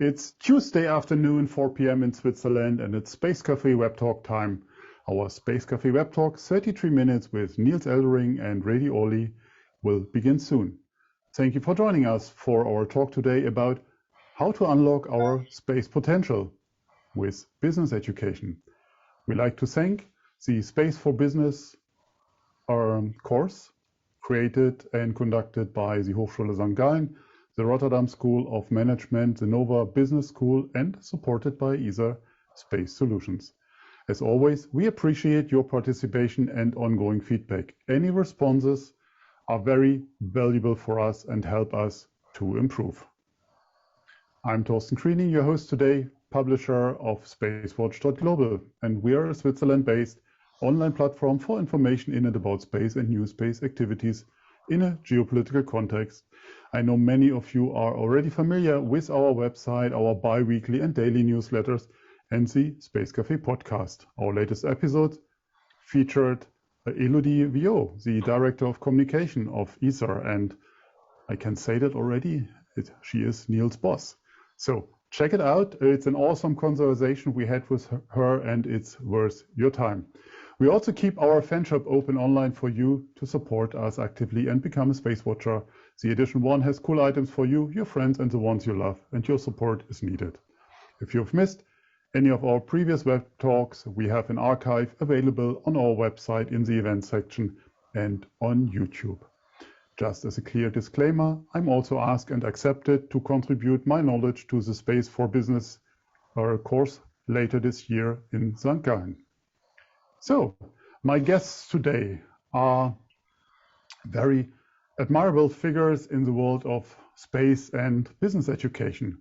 It's Tuesday afternoon, 4 p.m. in Switzerland, and it's Space Café Web Talk time. Our Space Café Web Talk, 33 minutes with Niels Eldering and René Olie, will begin soon. Thank you for joining us for our talk today about how to unlock our space potential with business education. We'd like to thank the Space for Business course created and conducted by the Hochschule St. Gallen, the Rotterdam School of Management, the Nova Business School, and supported by ESA Space Solutions. As always, we appreciate your participation and ongoing feedback. Any responses are very valuable for us and help us to improve. I'm Torsten Kriening, your host today, publisher of SpaceWatch.Global, and we are a Switzerland-based online platform for information in and about space and new space activities in a geopolitical context. I know many of you are already familiar with our website, our bi-weekly and daily newsletters, and the Space Café podcast. Our latest episode featured Elodie Viau, the Director of Communication of ESA, and I can say that already, she is Niels' boss. So check it out. It's an awesome conversation we had with her, and it's worth your time. We also keep our fan shop open online for you to support us actively and become a Space Watcher. The edition 1 has cool items for you, your friends, and the ones you love, and your support is needed. If you've missed any of our previous web talks, we have an archive available on our website in the events section and on YouTube. Just as a clear disclaimer, I'm also asked and accepted to contribute my knowledge to the Space for Business course later this year in St. Gallen. So, my guests today are very admirable figures in the world of space and business education.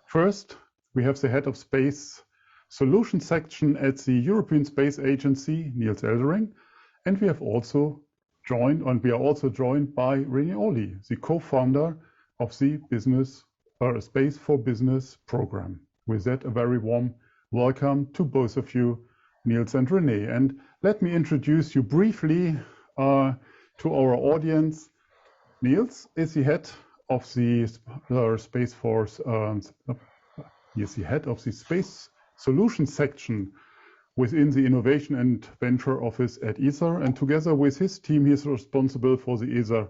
First, we have the head of Space Solutions section at the European Space Agency, Niels Eldering, and we are also joined by René Olie, the co-founder of the Space for Business program. With that, a very warm welcome to both of you, Niels and René. And let me introduce you briefly to our audience. Niels is the head of the Space Force. He is the head of the Space Solutions section within the Innovation and Venture Office at ESA, and together with his team, he is responsible for the ESA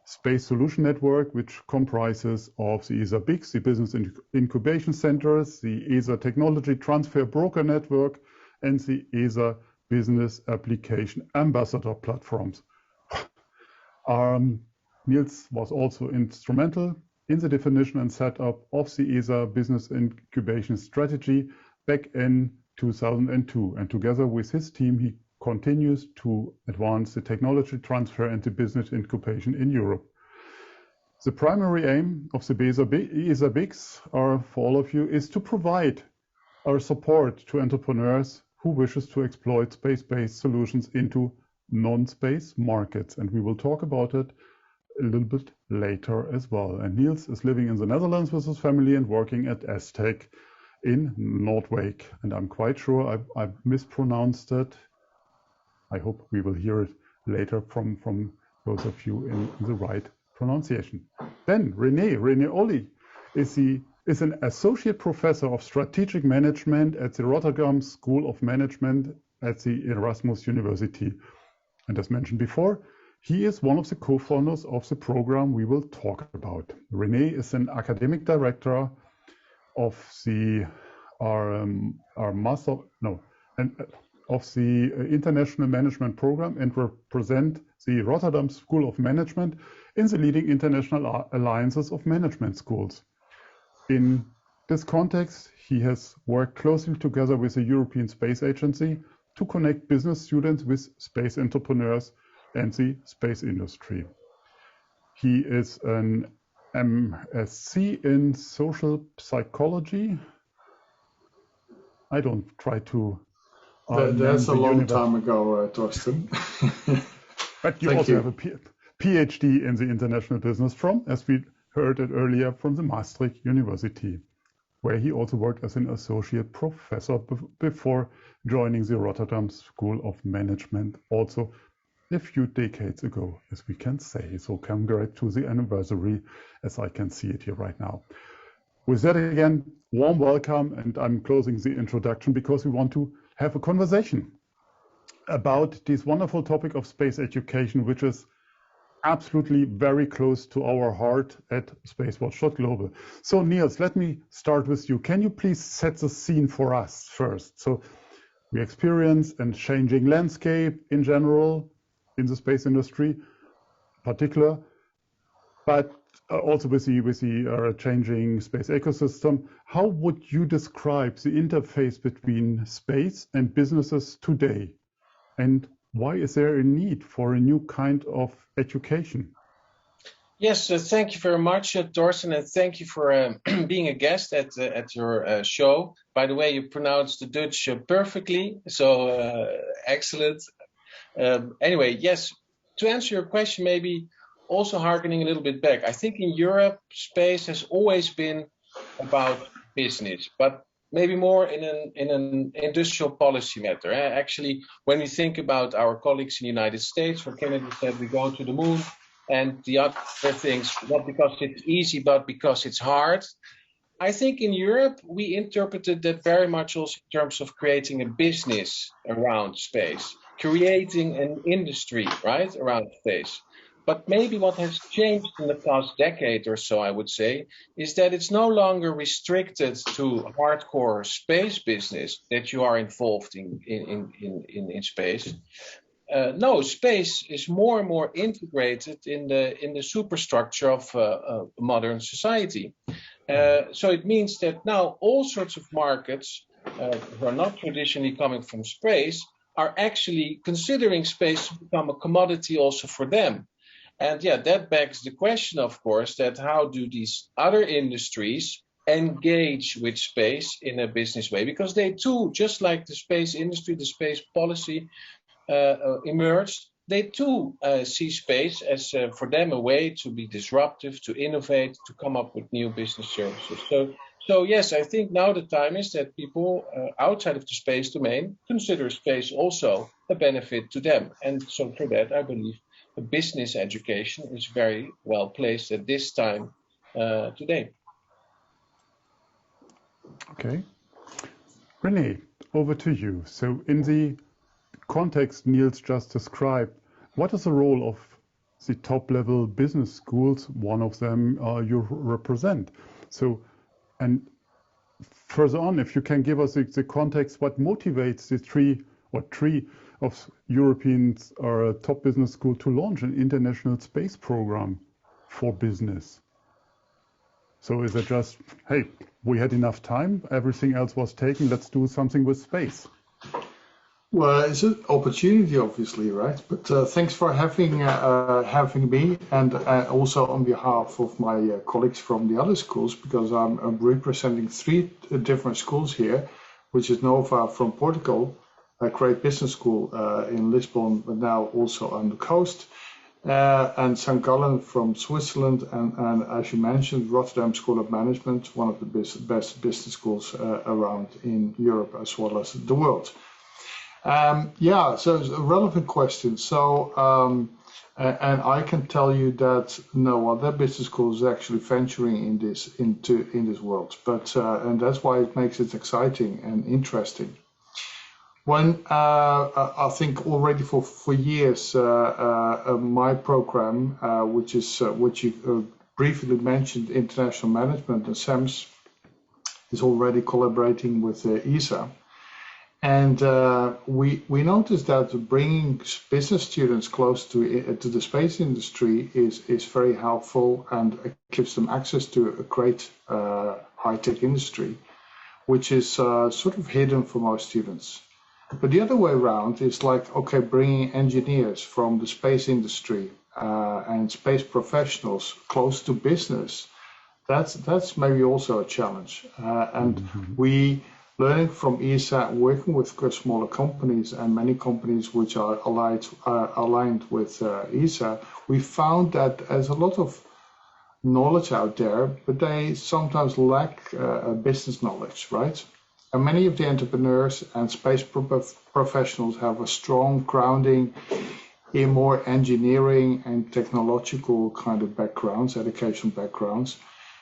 Space Solution Network, which comprises of the ESA BICs, the Business Incubation Centers, the ESA Technology Transfer Broker Network, and the ESA Business Application Ambassador platforms. Niels was also instrumental in the definition and setup of the ESA Business Incubation Strategy back in 2002. And together with his team, he continues to advance the technology transfer and the business incubation in Europe. The primary aim of the ESA BICs for all of you is to provide our support to entrepreneurs who wishes to exploit space-based solutions into non-space markets. And we will talk about it a little bit later as well. And Niels is living in the Netherlands with his family and working at Aztec in Noordwijk. And I'm quite sure I mispronounced it. I hope we will hear it later from those of you in the right pronunciation. Then René Olie is an associate professor of strategic management at the Rotterdam School of Management at the Erasmus University. And as mentioned before, he is one of the co-founders of the program we will talk about. René is an academic director of the International Management Program and represent the Rotterdam School of Management in the leading international alliances of management schools. In this context, he has worked closely together with the European Space Agency to connect business students with space entrepreneurs and the space industry. He is an MSc in social psychology. I don't try to... That's a long time ago, Torsten. But you also have a PhD in the international business as we heard it earlier, from the Maastricht University, where he also worked as an associate professor before joining the Rotterdam School of Management, also a few decades ago, as we can say. So congrats to the anniversary, as I can see it here right now. With that again, warm welcome, and I'm closing the introduction because we want to have a conversation about this wonderful topic of space education, which is absolutely very close to our heart at SpaceWatch.Global. So Niels, let me start with you. Can you please set the scene for us first? So we experience a changing landscape in general in the space industry, in particular, but also with the changing space ecosystem. How would you describe the interface between space and businesses today? And why is there a need for a new kind of education? Yes, thank you very much, Torsten, and thank you for being a guest at your show. By the way, you pronounced the Dutch perfectly, so excellent. Anyway, yes, to answer your question, maybe also harkening a little bit back. I think in Europe, space has always been about business, but maybe more in an industrial policy matter. Actually, when we think about our colleagues in the United States, where Kennedy said we go to the moon, and the other things, not because it's easy, but because it's hard. I think in Europe, we interpreted that very much also in terms of creating a business around space, creating an industry, right, around space. But maybe what has changed in the past decade or so, I would say, is that it's no longer restricted to hardcore space business that you are involved in space. No, space is more and more integrated in the superstructure of modern society. So it means that now all sorts of markets who are not traditionally coming from space are actually considering space to become a commodity also for them. And yeah, that begs the question, of course, that how do these other industries engage with space in a business way? Because they too, just like the space industry, the space policy emerged, they too see space as for them a way to be disruptive, to innovate, to come up with new business services. So yes, I think now the time is that people outside of the space domain consider space also a benefit to them. And so for that, I believe a business education is very well placed at this time today. Okay. René, over to you. So in the context Niels just described, what is the role of the top-level business schools? One of them you represent. So, and further on, if you can give us the context, what motivates the three of European top business school to launch an international space program for business? So is it just, hey, we had enough time, everything else was taken, let's do something with space? Well, it's an opportunity, obviously, right? But thanks for having me, and also on behalf of my colleagues from the other schools, because I'm representing three different schools here, which is Nova from Portugal, a great business school in Lisbon, but now also on the coast, and St. Gallen from Switzerland, and as you mentioned, Rotterdam School of Management, one of the best business schools around in Europe as well as the world. So it's a relevant question. So, and I can tell you that no other business school is actually venturing in this world. But and that's why it makes it exciting and interesting. When I think already for years, my program, which you briefly mentioned, International Management and SAMS, is already collaborating with ESA. And we noticed that bringing business students close to the space industry is very helpful, and it gives them access to a great high-tech industry, which is sort of hidden for most students. But the other way around is like, okay, bringing engineers from the space industry and space professionals close to business, that's maybe also a challenge. We learning from ESA, working with smaller companies and many companies which are aligned with ESA, we found that there's a lot of knowledge out there, but they sometimes lack business knowledge, right? And many of the entrepreneurs and space professionals have a strong grounding in more engineering and technological kind of backgrounds, educational backgrounds.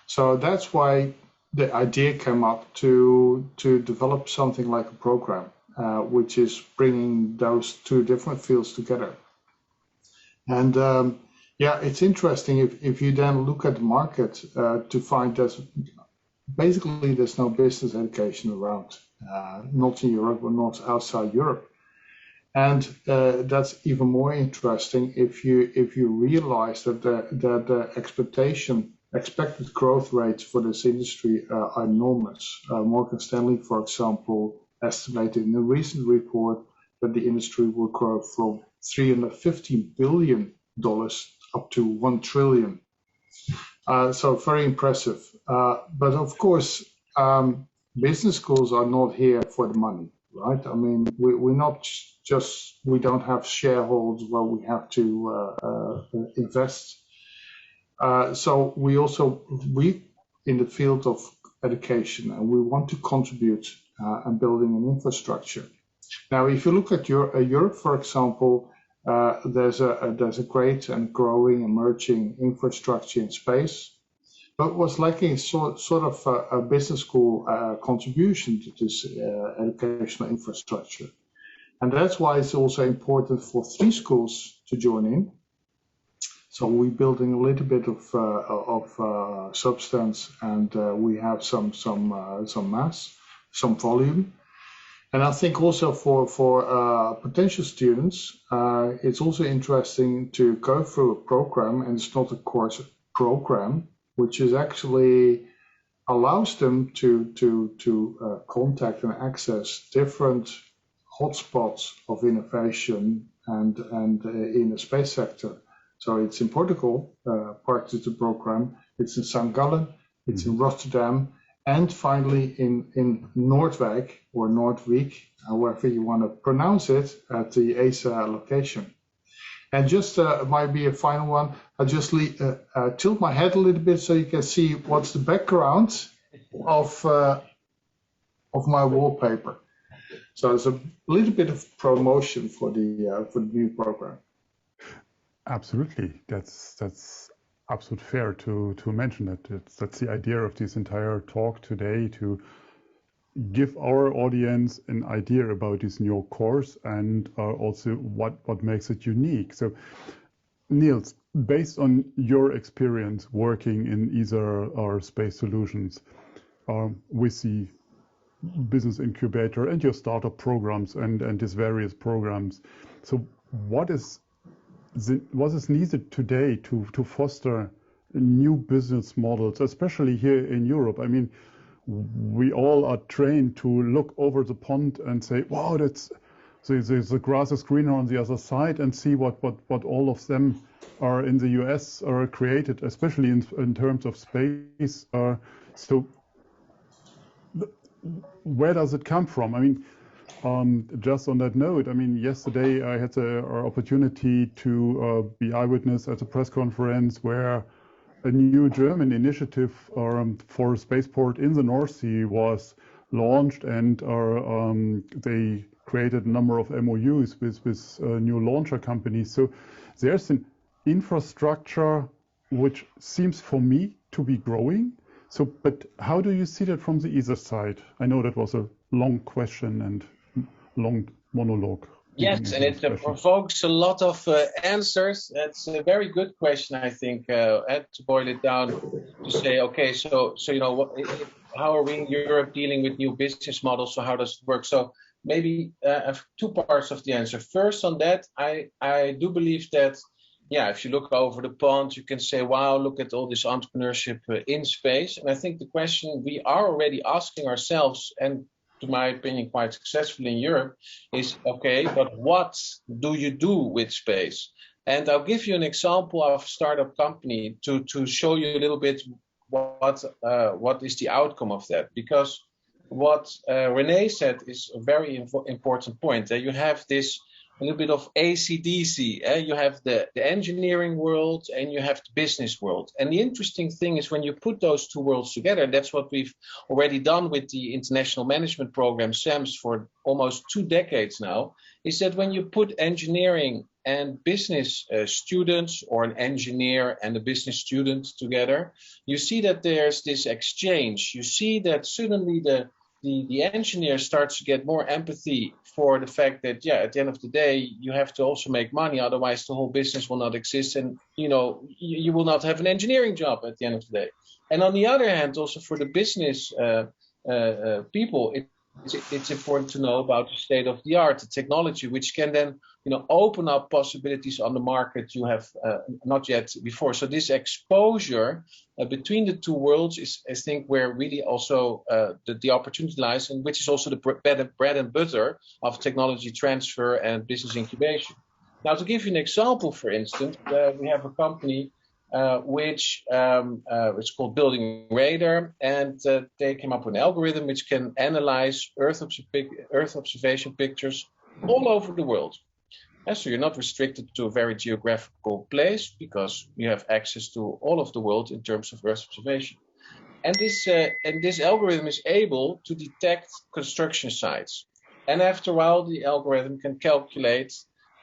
So that's why the idea came up to develop something like a program, which is bringing those two different fields together. And yeah, it's interesting if you then look at the market to find that basically there's no business education around, not in Europe or not outside Europe. And that's even more interesting if you realize that the expected growth rates for this industry are enormous. Morgan Stanley, for example, estimated in a recent report that the industry will grow from $350 billion up to $1 trillion. So very impressive. But of course, business schools are not here for the money, right? I mean, we're not just, we don't have shareholders where we have to invest. So we in the field of education, and we want to contribute and building an infrastructure. Now, if you look at Europe, for example, there's a great and growing emerging infrastructure in space, but what's lacking is sort of a business school contribution to this educational infrastructure. And that's why it's also important for 3 schools to join in. So we're building a little bit of substance, and we have some mass, some volume. And I think also for potential students, it's also interesting to go through a program, and it's not a course program, which is actually allows them to contact and access different hotspots of innovation and in the space sector. So it's in Portugal, part of the program. It's in St. Gallen, it's in Rotterdam, and finally in Noordwijk or Noordwijk, however you want to pronounce it, at the ESA location. And just might be a final one. I'll just tilt my head a little bit so you can see what's the background of my wallpaper. So it's a little bit of promotion for the new program. Absolutely, that's absolutely fair to mention that. That's the idea of this entire talk today, to give our audience an idea about this new course and also what makes it unique. So, Niels, based on your experience working in ESA or Space Solutions with the business incubator and your startup programs and these various programs, so what is needed today to foster new business models, especially here in Europe? I mean, we all are trained to look over the pond and say, wow, the grass is greener on the other side, and see what all of them are in the US are created, especially in terms of space. So where does it come from? I mean, just on that note, I mean, yesterday I had the opportunity to be eyewitness at a press conference where a new German initiative for a spaceport in the North Sea was launched, and they created a number of MOUs with new launcher companies. So there's an infrastructure which seems for me to be growing. So, but how do you see that from the ESA side? I know that was a long question and long monologue. Yes, and it provokes a lot of answers. That's a very good question, I think. I had to boil it down to say, okay, so you know, how are we in Europe dealing with new business models? So how does it work? So maybe I have 2 parts of the answer. First, on that, I do believe that, yeah, if you look over the pond, you can say, wow, look at all this entrepreneurship in space. And I think the question we are already asking ourselves, and to my opinion, quite successfully in Europe, is, okay, but what do you do with space? And I'll give you an example of a startup company to show you a little bit what is the outcome of that. Because what René said is a very important point, that you have this a little bit of AC/DC. You have the engineering world and you have the business world. And the interesting thing is when you put those two worlds together, that's what we've already done with the International Management Program, SAMS, for almost 2 decades now, is that when you put engineering and business students, or an engineer and a business student together, you see that there's this exchange. You see that suddenly the engineer starts to get more empathy for the fact that, yeah, at the end of the day, you have to also make money, otherwise the whole business will not exist, and you will not have an engineering job at the end of the day. And on the other hand, also for the business people, it's important to know about the state of the art, the technology, which can then open up possibilities on the market you have not yet before. So this exposure between the two worlds is, I think, where really also the opportunity lies, and which is also the bread and butter of technology transfer and business incubation. Now, to give you an example, for instance, we have a company which it's called Building Radar, and they came up with an algorithm which can analyze Earth observation pictures all over the world. And so you're not restricted to a very geographical place because you have access to all of the world in terms of Earth observation. And this algorithm is able to detect construction sites. And after a while, the algorithm can calculate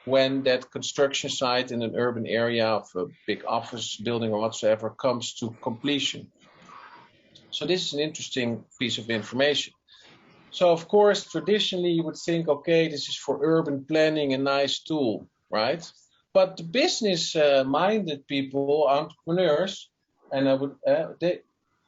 when that construction site in an urban area of a big office building or whatsoever comes to completion. So this is an interesting piece of information. So of course, traditionally you would think, okay, this is for urban planning, a nice tool, right? But the business-minded people, entrepreneurs, and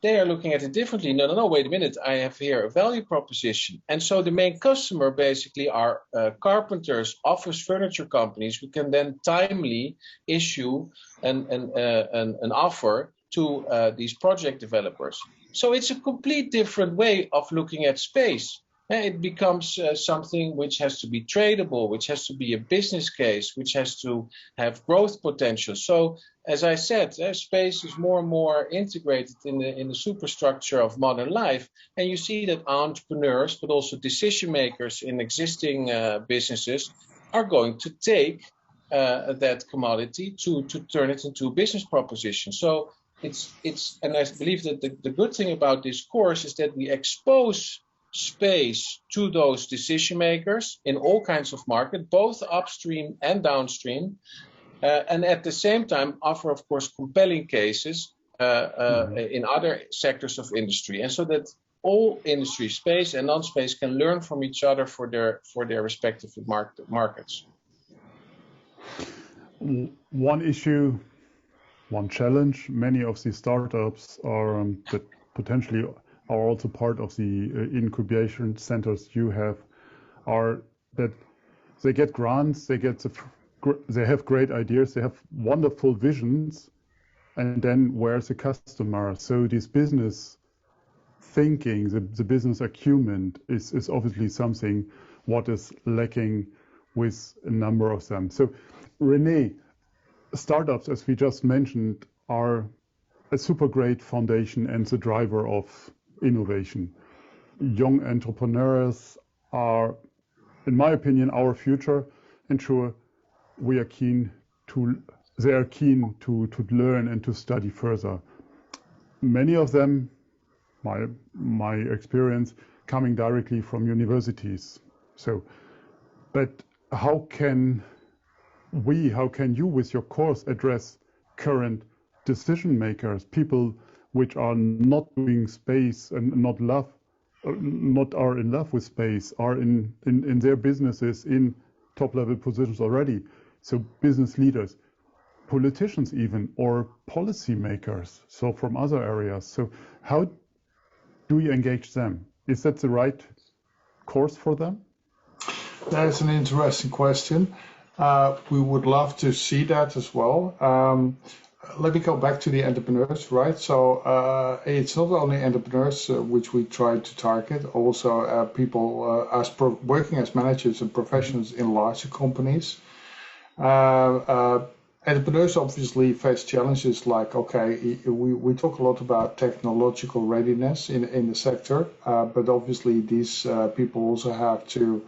they are looking at it differently. No, wait a minute, I have here a value proposition. And so the main customer basically are carpenters, office furniture companies who can then timely issue an offer to these project developers. So it's a complete different way of looking at space. It becomes something which has to be tradable, which has to be a business case, which has to have growth potential. So, as I said, space is more and more integrated in the superstructure of modern life. And you see that entrepreneurs, but also decision makers in existing businesses are going to take that commodity to turn it into a business proposition. So and I believe that the good thing about this course is that we expose space to those decision makers in all kinds of market, both upstream and downstream, and at the same time offer, of course, compelling cases in other sectors of industry, and so that all industry, space and non-space, can learn from each other for their respective markets. One challenge many of these startups are that potentially are also part of the incubation centers you have, are that they get grants, they have great ideas, they have wonderful visions, and then where's the customer? So this business thinking, the business acumen is obviously something what is lacking with a number of them. So René, startups, as we just mentioned, are a super great foundation and the driver of innovation. Young entrepreneurs are, in my opinion, our future, and sure, they are keen to learn and to study further. Many of them, my experience, coming directly from universities. So, but how can you with your course address current decision makers, people which are not doing space and not are in love with space, are in their businesses in top level positions already? So business leaders, politicians even, or policy makers, so from other areas. So how do you engage them? Is that the right course for them? That is an interesting question. We would love to see that as well. Let me go back to the entrepreneurs, right? So it's not only entrepreneurs which we try to target, also people working as managers and professionals in larger companies. Entrepreneurs obviously face challenges like, okay, we talk a lot about technological readiness in the sector, but obviously these people also have to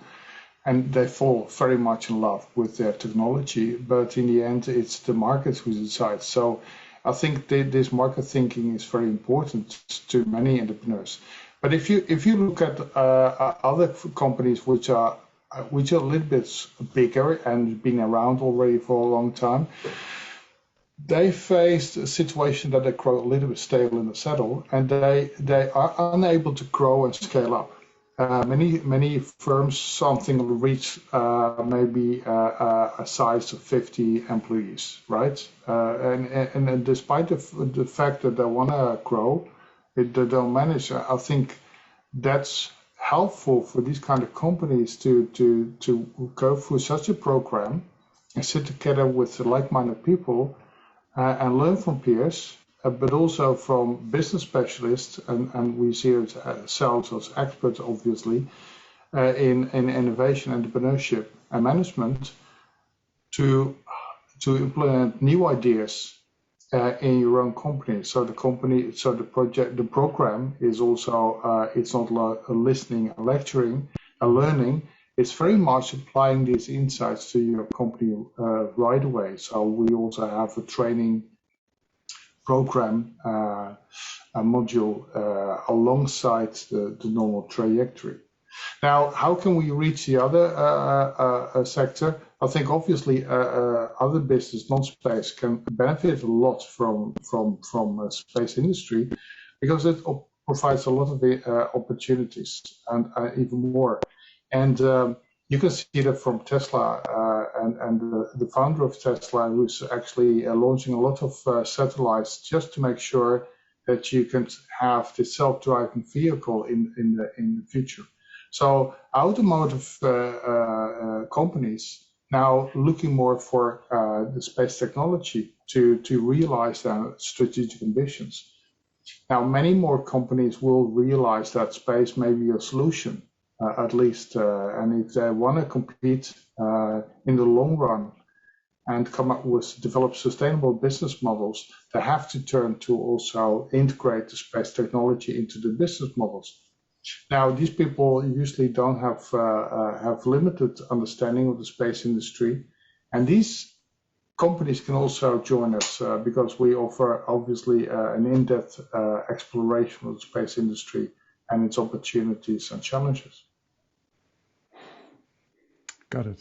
and they fall very much in love with their technology. But in the end, it's the market who decides. So I think this market thinking is very important to many entrepreneurs. But if you look at other companies which are a little bit bigger and been around already for a long time, they faced a situation that they grow a little bit stale in the saddle, and they are unable to grow and scale up. Many firms, something reach maybe a size of 50 employees, right? And despite the fact that they want to grow, they don't manage. I think that's helpful for these kind of companies to go through such a program and sit together with like-minded people and learn from peers, but also from business specialists, and we see ourselves as experts, obviously, in innovation, entrepreneurship, and management, to implement new ideas in your own company. So the program is also it's not listening and lecturing and learning. It's very much applying these insights to your company right away. So we also have a training program, a module alongside the normal trajectory. Now, how can we reach the other sector? I think obviously other business, non-space, can benefit a lot from space industry, because it provides a lot of opportunities and even more. And you can see that from Tesla and the founder of Tesla, who's actually launching a lot of satellites just to make sure that you can have the self-driving vehicle in the future. So automotive companies now looking more for the space technology to realize their strategic ambitions. Now, many more companies will realize that space may be a solution, at least, and if they want to compete in the long run and come up with develop sustainable business models, they have to turn to also integrate the space technology into the business models. Now, these people usually don't have limited understanding of the space industry, and these companies can also join us because we offer obviously an in-depth exploration of the space industry and its opportunities and challenges. Got it,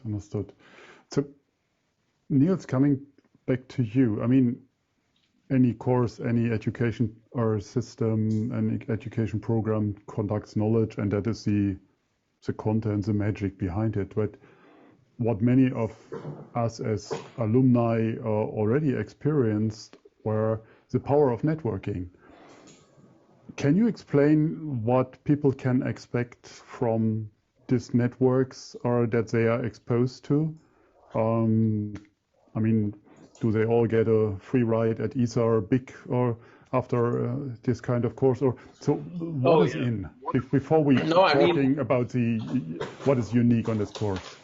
understood. So, Niels, coming back to you, I mean, any course, any education or system, any education program conducts knowledge, and that is the content, the magic behind it. But what many of us as alumni already experienced were the power of networking. Can you explain what people can expect from these networks or that they are exposed to? I mean, do they all get a free ride at ESA BIC or after this kind of course? Or so what is in before we talking about what is unique on this course?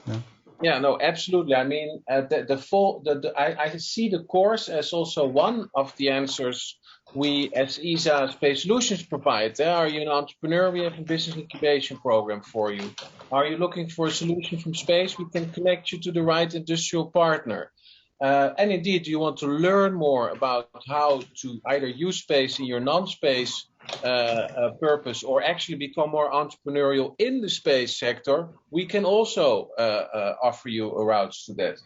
Yeah, no, absolutely. I mean, I see the course as also one of the answers we as ESA Space Solutions provide. Are you an entrepreneur? We have a business incubation program for you. Are you looking for a solution from space? We can connect you to the right industrial partner. And indeed, you want to learn more about how to either use space in your non-space purpose or actually become more entrepreneurial in the space sector, we can also offer you a route to that.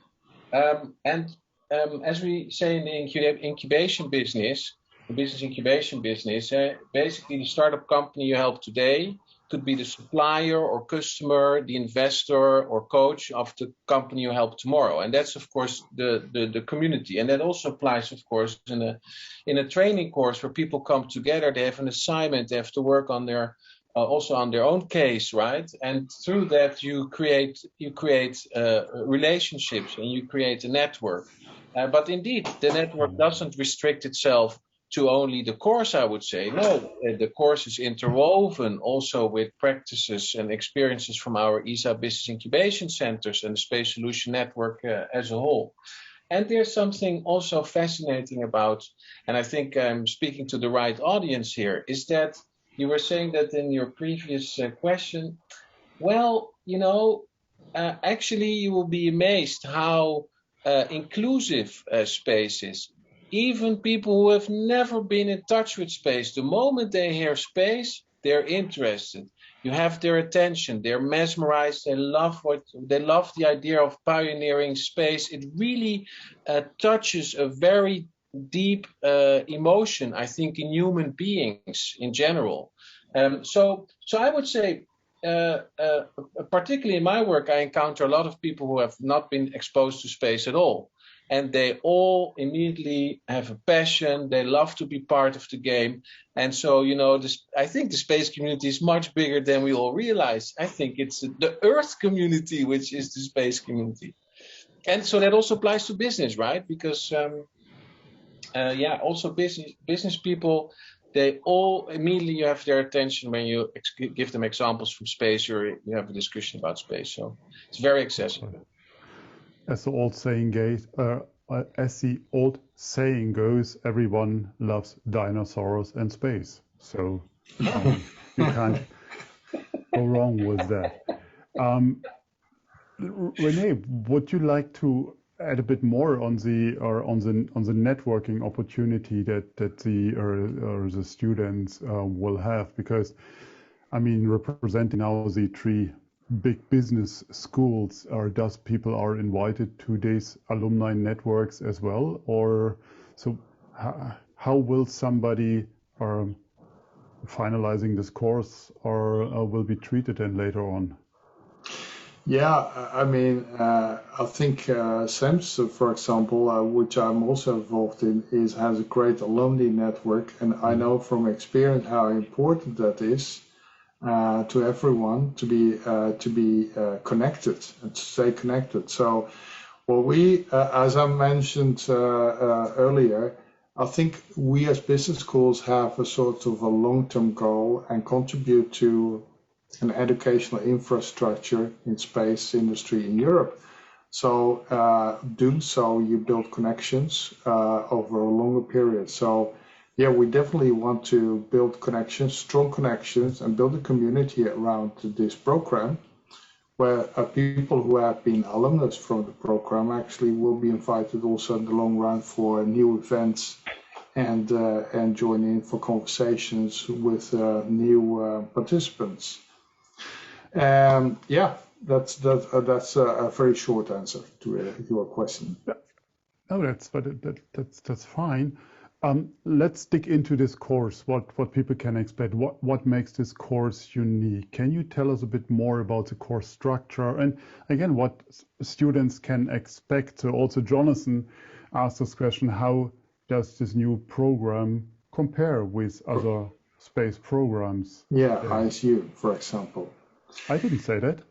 As we say in the incubation business, the business incubation business, basically the startup company you help today could be the supplier or customer, the investor or coach of the company you help tomorrow. And that's, of course, the community. And that also applies, of course, in a training course where people come together, they have an assignment, they have to work on their also on their own case, right? And through that, you create relationships and you create a network. But indeed, the network doesn't restrict itself to only the course, I would say. No, the course is interwoven also with practices and experiences from our ESA Business Incubation Centers and the Space Solution Network as a whole. And there's something also fascinating about, and I think I'm speaking to the right audience here, is that you were saying that in your previous question, well, actually you will be amazed how inclusive space is. Even people who have never been in touch with space, the moment they hear space, they're interested. You have their attention. They're mesmerized. They love the idea of pioneering space. It really touches a very deep emotion, I think, in human beings in general. So I would say, particularly in my work, I encounter a lot of people who have not been exposed to space at all. And they all immediately have a passion. They love to be part of the game. And so, I think the space community is much bigger than we all realize. I think it's the Earth community, which is the space community. And so that also applies to business, right? Because, also business people, they all immediately have their attention when you give them examples from space or you have a discussion about space. So it's very accessible. As the old saying goes, everyone loves dinosaurs and space. So you can't go wrong with that. René, would you like to add a bit more on the networking opportunity that the students will have? Because I mean, representing now the three big business schools, does people are invited to these alumni networks as well, or so how will somebody finalizing this course or will be treated then later on? Yeah, I mean, I think SEMS, for example, which I'm also involved in, has a great alumni network, and I know from experience how important that is to everyone to be connected and to stay connected. So, well, we, as I mentioned earlier, I think we as business schools have a sort of a long-term goal and contribute to an educational infrastructure in space industry in Europe. So doing so, you build connections over a longer period. So yeah, we definitely want to build connections, strong connections, and build a community around this program where people who have been alumnus from the program actually will be invited also in the long run for new events and join in for conversations with new participants. Yeah, that's a very short answer to your question. No, that's fine. Let's dig into this course. What people can expect. What makes this course unique? Can you tell us a bit more about the course structure and again what students can expect? So also Jonathan asked this question: how does this new program compare with other space programs? Yeah, ISU, for example. I didn't say that.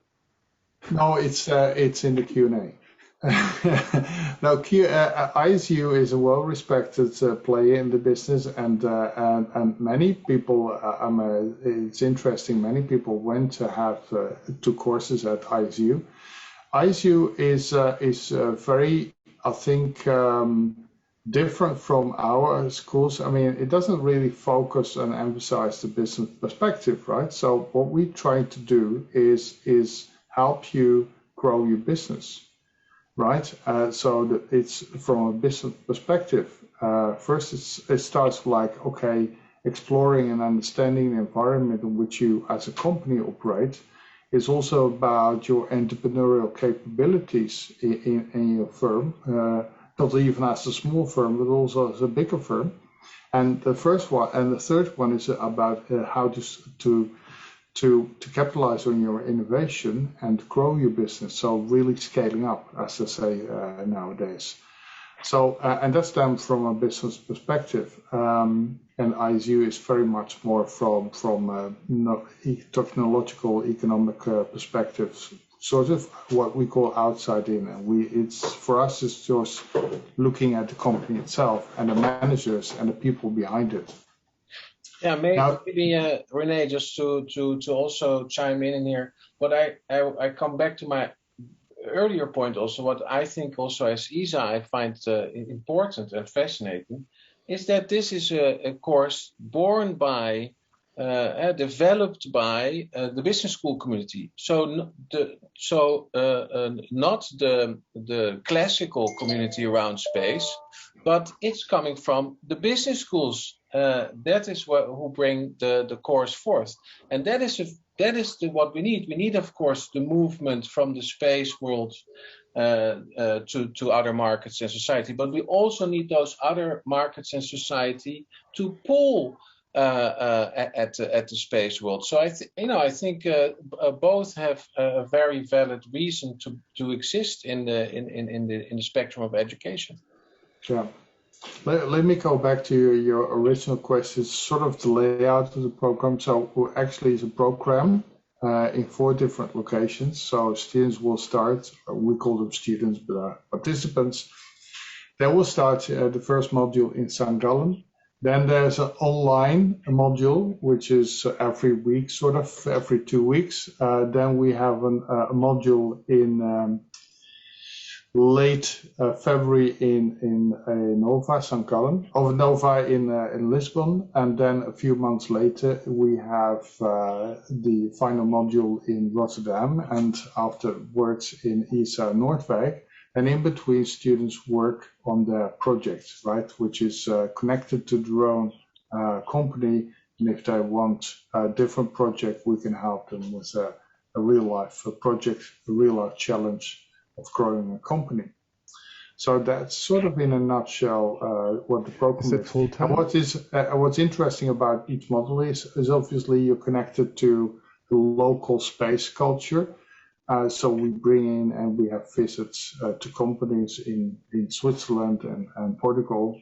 No, it's in the Q&A. Now, ISU is a well-respected player in the business, and many people. It's interesting. Many people went to have two courses at ISU. ISU is very, I think, different from our schools. I mean, it doesn't really focus and emphasize the business perspective, right? So what we try to do is help you grow your business, right? So it's from a business perspective. First, it starts like, okay, exploring and understanding the environment in which you as a company operate. It's also about your entrepreneurial capabilities in your firm, not even as a small firm, but also as a bigger firm. And the first one and the third one is about how to capitalize on your innovation and grow your business. So really scaling up, as I say nowadays. So and that's done from a business perspective. And ISU is very much more from technological, economic perspectives. Sort of what we call outside in, and for us it's just looking at the company itself and the managers and the people behind it. Yeah, maybe René, just to also chime in here. But I come back to my earlier point also. What I think also as ESA I find important and fascinating is that this is a course born by developed by the business school community. So not the classical community around space, but it's coming from the business schools. That is who bring the course forth, and that is what we need. We need, of course, the movement from the space world to other markets and society, but we also need those other markets and society to pull at the space world. So I think both have a very valid reason to exist in the spectrum of education. Yeah. Let me go back to your original question, sort of the layout of the program. So actually it's a program in 4 different locations. So students will start, we call them students, but participants. They will start the first module in St. Gallen. Then there's an online module, which is every week, sort of every 2 weeks. Then we have a module in late February in Nova, St. Gallen, or Nova in Lisbon. And then a few months later, we have the final module in Rotterdam, and afterwards in ESA Noordwijk. And in between, students work on their project, right, which is connected to their own company. And if they want a different project, we can help them with a real-life project, a real-life challenge of growing a company. So that's sort of in a nutshell what the program is. Is it full-time? And what's interesting about each model is obviously you're connected to the local space culture. So we bring in and we have visits to companies in Switzerland and Portugal,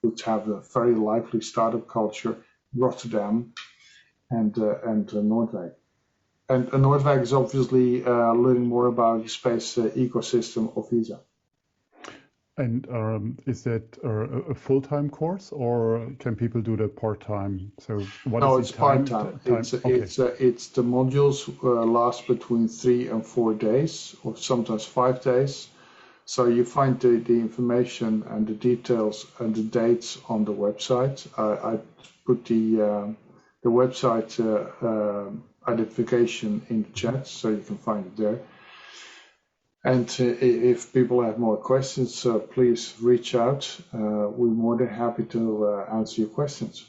which have a very lively startup culture, Rotterdam and Noordwijk. And Noordwijk is obviously learning more about the space ecosystem of ESA. And is that a full-time course, or can people do that part-time? So no, it's part-time. It's the modules last between 3 and 4 days, or sometimes 5 days. So you find the information and the details and the dates on the website. I put the website identification in the chat, so you can find it there. And if people have more questions, please reach out. We're more than happy to answer your questions.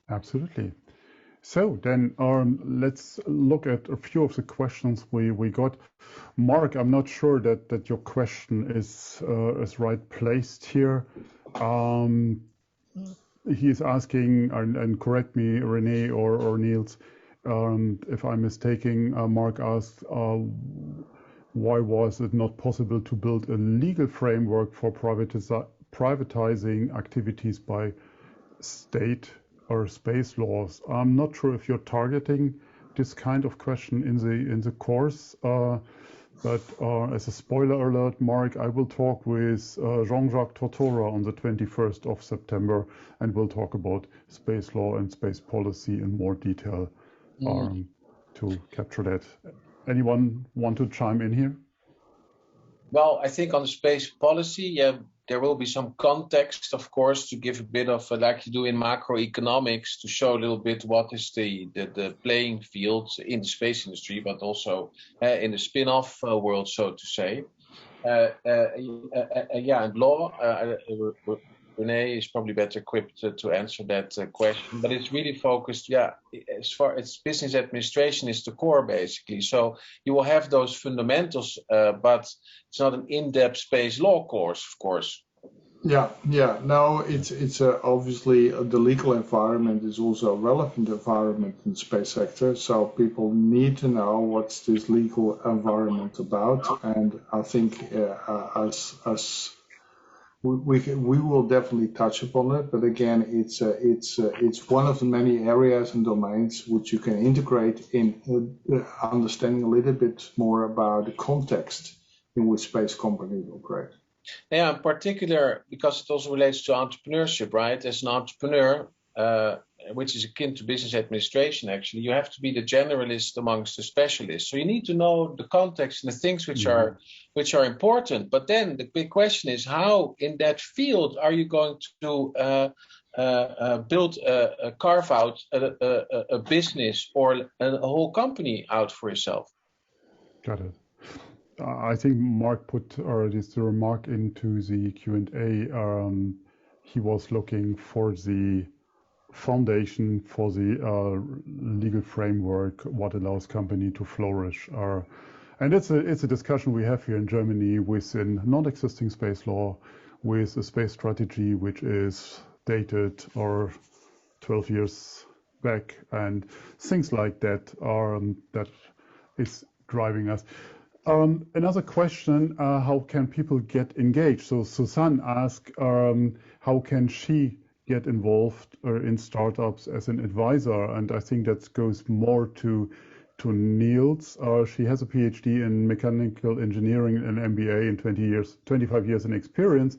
Absolutely. So then let's look at a few of the questions we got. Mark, I'm not sure that your question is right placed here. He is asking, and correct me, René or Niels, if I'm mistaken, Mark asked, why was it not possible to build a legal framework for privatizing activities by state or space laws? I'm not sure if you're targeting this kind of question in the course, but as a spoiler alert, Mark, I will talk with Jean-Jacques Tortora on the 21st of September, and we'll talk about space law and space policy in more detail to capture that. Anyone want to chime in here? Well, I think on the space policy, there will be some context, of course, to give a bit of, like you do in macroeconomics, to show a little bit what is the playing field in the space industry, but also in the spin-off world, so to say. And law, René is probably better equipped to answer that question, but it's really focused, as far as business administration is the core, basically. So you will have those fundamentals, but it's not an in-depth space law course, of course. No, it's obviously the legal environment is also a relevant environment in the space sector. So people need to know what's this legal environment about, and I think we will definitely touch upon it, but again, it's one of the many areas and domains which you can integrate in understanding a little bit more about the context in which space companies operate. Yeah, in particular, because it also relates to entrepreneurship, right? As an entrepreneur, which is akin to business administration, actually, you have to be the generalist amongst the specialists. So you need to know the context and the things which are important. But then the big question is, how in that field are you going to build carve out a business or a whole company out for yourself? Got it. I think Mark put this remark into the Q&A. He was looking for the foundation for the legal framework, what allows company to flourish. And it's a discussion we have here in Germany within non-existing space law, with a space strategy which is dated or 12 years back, and things like that that is driving us. Another question, how can people get engaged? So Susanne asked, how can she get involved in startups as an advisor? And I think that goes more to Niels. She has a PhD in mechanical engineering and MBA in 25 years in experience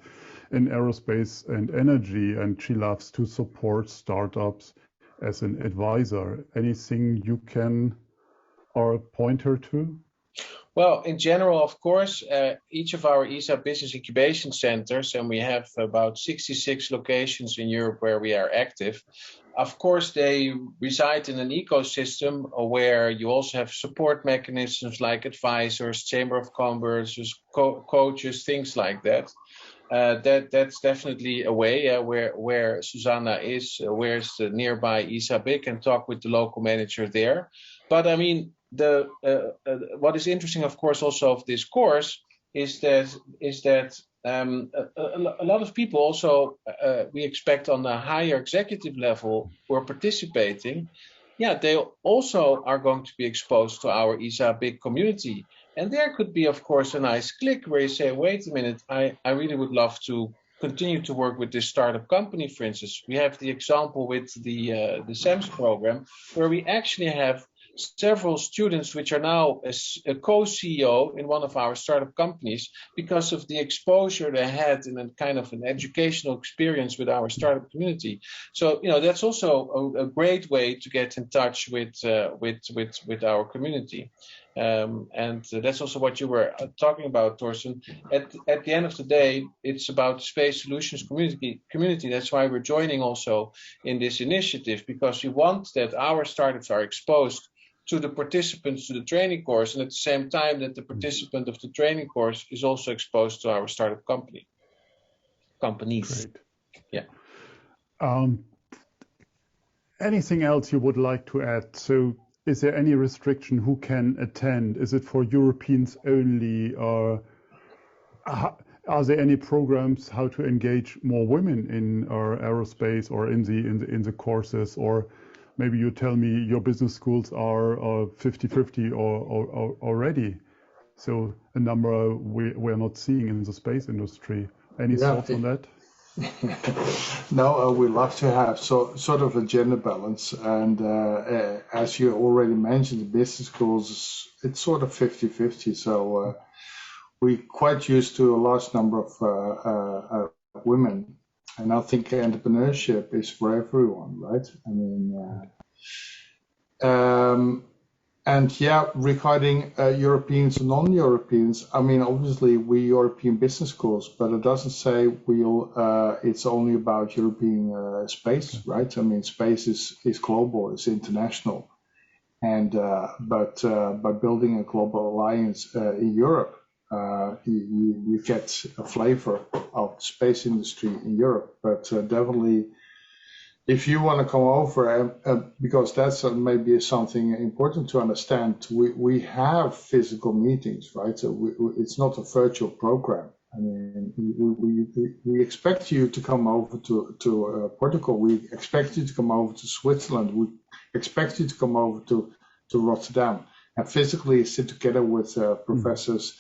in aerospace and energy, and she loves to support startups as an advisor. Anything you can point her to? Well, in general, of course, each of our ESA Business Incubation Centers, and we have about 66 locations in Europe where we are active, of course, they reside in an ecosystem where you also have support mechanisms like advisors, Chamber of Commerce, coaches, things like that. That's definitely a way where Susanna is, where's the nearby ESA BIC, and talk with the local manager there. But I mean, what is interesting, of course, also of this course is that a lot of people also we expect on the higher executive level who are participating, they also are going to be exposed to our ESA BIC community. And there could be, of course, a nice click where you say, wait a minute, I really would love to continue to work with this startup company, for instance. We have the example with the SAMS program, where we actually have several students which are now a co-CEO in one of our startup companies because of the exposure they had in a kind of an educational experience with our startup community. So, that's also a great way to get in touch with our community. And that's also what you were talking about, Torsten. At the end of the day, it's about the space solutions community. That's why we're joining also in this initiative, because we want that our startups are exposed to the participants to the training course, and at the same time that the participant of the training course is also exposed to our startup companies. Great. Yeah. Anything else you would like to add? So is there any restriction who can attend? Is it for Europeans only? Or are there any programs how to engage more women in aerospace or in the courses? Or maybe you tell me your business schools are 50-50 or already. So a number we're not seeing in the space industry. Any thoughts on that? No, we love to have sort of a gender balance. And as you already mentioned, the business schools, it's sort of 50-50. So we're quite used to a large number of women. And I think entrepreneurship is for everyone, right? I mean, regarding Europeans and non-Europeans, I mean, obviously we European business schools, but it doesn't say it's only about European space, right? I mean, space is global, it's international, and but by building a global alliance in Europe, you get a flavor of the space industry in Europe. But definitely, if you want to come over, because that's maybe something important to understand, we have physical meetings, right? So it's not a virtual program. I mean, we expect you to come over to Portugal. We expect you to come over to Switzerland. We expect you to come over to Rotterdam and physically sit together with professors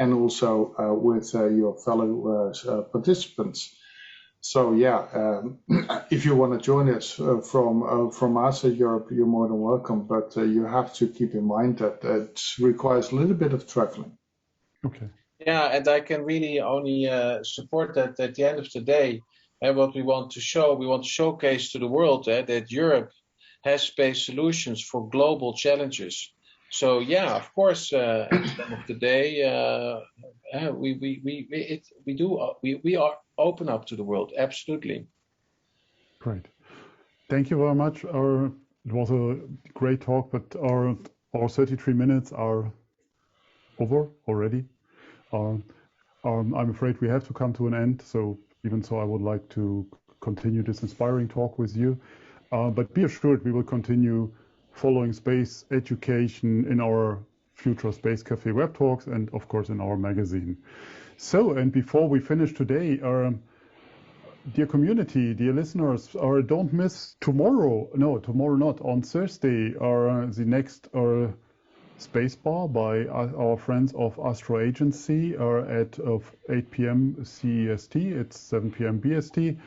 and also with your fellow participants. So if you want to join us from us at Europe, you're more than welcome. But you have to keep in mind that it requires a little bit of traveling. Okay. Yeah, and I can really only support that. At the end of the day, And what we want to showcase to the world that Europe has space solutions for global challenges. So yeah, of course, at the end of the day, we are open up to the world. Absolutely. Great. Thank you very much. It was a great talk, but our 33 minutes are over already. I'm afraid we have to come to an end. So even so, I would like to continue this inspiring talk with you. But be assured, we will continue following space education in our future Space Café web talks and, of course, in our magazine. So, and before we finish today, dear community, dear listeners, don't miss tomorrow. No, tomorrow not. On Thursday, the next Space Bar by our friends of Astro Agency at 8 p.m. CEST. It's 7 p.m. BST.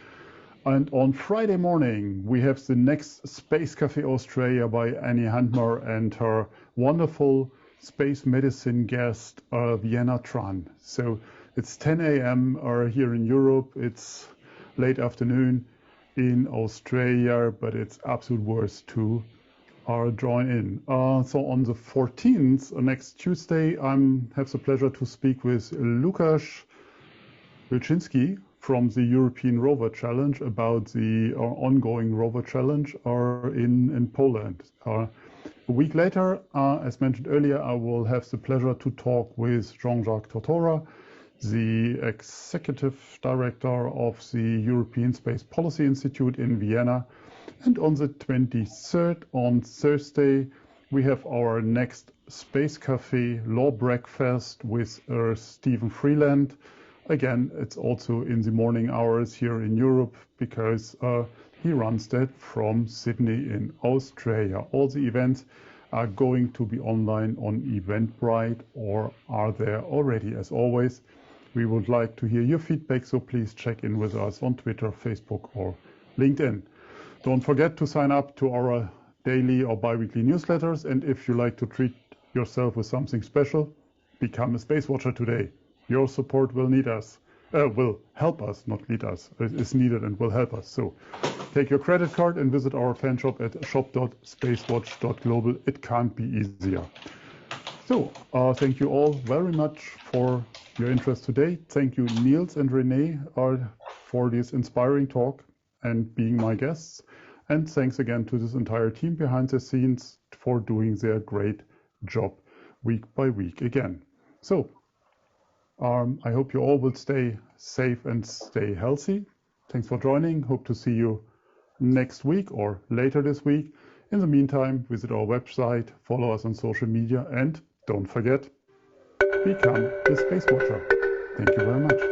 And on Friday morning, we have the next Space Café Australia by Annie Handmer and her wonderful space medicine guest, Vienna Tran. So it's 10 a.m. Here in Europe. It's late afternoon in Australia, but it's absolute worth to join in. So on the 14th, next Tuesday, I have the pleasure to speak with Lukasz Wilczynski from the European Rover Challenge about the ongoing Rover Challenge in Poland. A week later, as mentioned earlier, I will have the pleasure to talk with Jean-Jacques Tortora, the Executive Director of the European Space Policy Institute in Vienna. And on the 23rd, on Thursday, we have our next Space Café Law Breakfast with Stephen Freeland. Again, it's also in the morning hours here in Europe because he runs that from Sydney in Australia. All the events are going to be online on Eventbrite or are there already. As always, we would like to hear your feedback, so please check in with us on Twitter, Facebook, or LinkedIn. Don't forget to sign up to our daily or bi-weekly newsletters, and if you like to treat yourself with something special, become a Space Watcher today. Your support will help us, not lead us. It is needed and will help us. So take your credit card and visit our fan shop at shop.SpaceWatch.Global. It can't be easier. So thank you all very much for your interest today. Thank you, Niels and René, for this inspiring talk and being my guests. And thanks again to this entire team behind the scenes for doing their great job week by week again. So I hope you all will stay safe and stay healthy. Thanks for joining. Hope to see you next week or later this week. In the meantime, visit our website, follow us on social media, and don't forget, become a Space Watcher. Thank you very much.